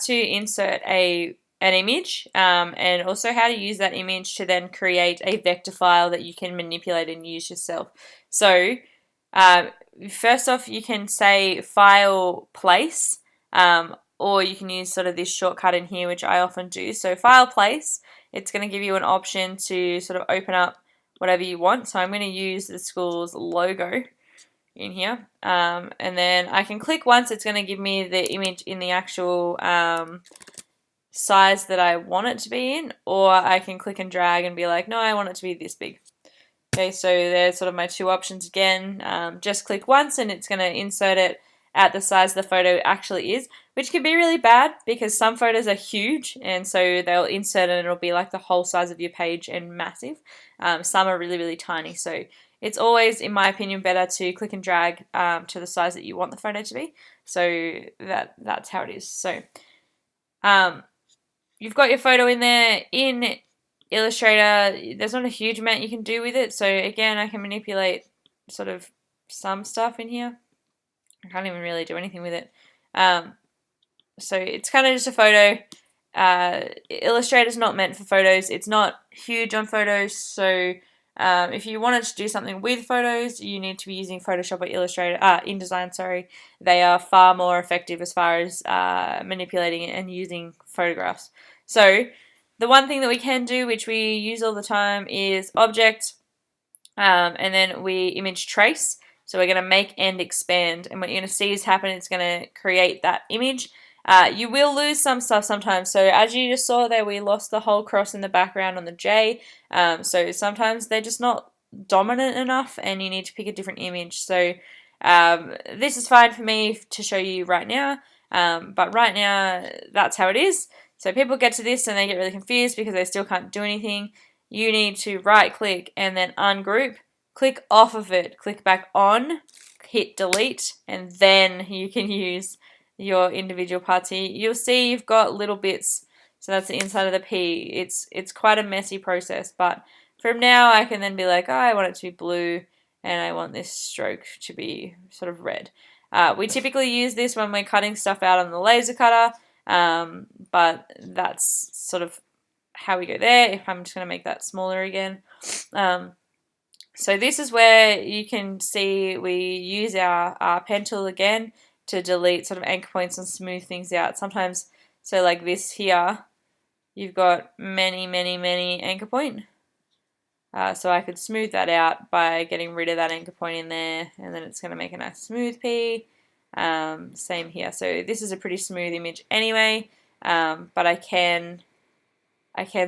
to insert an image and also how to use that image to then create a vector file that you can manipulate and use yourself. So first off, you can say file place, or you can use sort of this shortcut in here, which I often do. So file place, it's going to give you an option to sort of open up whatever you want. So I'm going to use the school's logo in here, and then I can click once. It's going to give me the image in the actual size that I want it to be in, or I can click and drag and be like, no, I want it to be this big. Okay, so there's sort of my two options again. Just click once and it's going to insert it at the size the photo actually is, which can be really bad because some photos are huge and so they'll insert it and it'll be like the whole size of your page and massive. Some are really, really tiny. So it's always, in my opinion, better to click and drag to the size that you want the photo to be. So that's how it is. So you've got your photo in there. In Illustrator, there's not a huge amount you can do with it. So again, I can manipulate sort of some stuff in here. I can't even really do anything with it. So it's kind of just a photo. Illustrator's not meant for photos. It's not huge on photos. So if you wanted to do something with photos, you need to be using Photoshop or Illustrator, InDesign, sorry. They are far more effective as far as manipulating it and using photographs. So the one thing that we can do, which we use all the time, is object, and then we image trace. So we're going to make and expand, and what you're going to see is happen, it's going to create that image. You will lose some stuff sometimes. So as you just saw there, we lost the whole cross in the background on the J. So sometimes they're just not dominant enough and you need to pick a different image. So this is fine for me to show you right now, but right now that's how it is. So people get to this and they get really confused because they still can't do anything. You need to right click and then ungroup, click off of it, click back on, hit delete, and then you can use your individual parts here. You'll see you've got little bits, so that's the inside of the P. It's quite a messy process, but from now I can then be like, oh, I want it to be blue and I want this stroke to be sort of red. We typically use this when we're cutting stuff out on the laser cutter, but that's sort of how we go there. If I'm just going to make that smaller again. So this is where you can see we use our pen tool again to delete sort of anchor points and smooth things out. Sometimes, so like this here, you've got many anchor point. So I could smooth that out by getting rid of that anchor point in there, and then it's going to make a nice smooth P. Same here. So this is a pretty smooth image anyway, but I can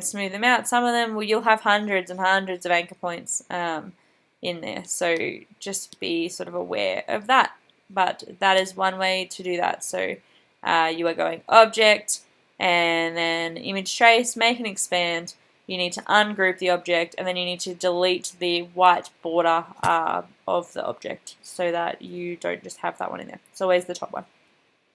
smooth them out. Some of them, well, you'll have hundreds and hundreds of anchor points in there, so just be sort of aware of that. But that is one way to do that. So you are going object and then image trace, make and expand. You need to ungroup the object and then you need to delete the white border of the object so that you don't just have that one in there. It's always the top one.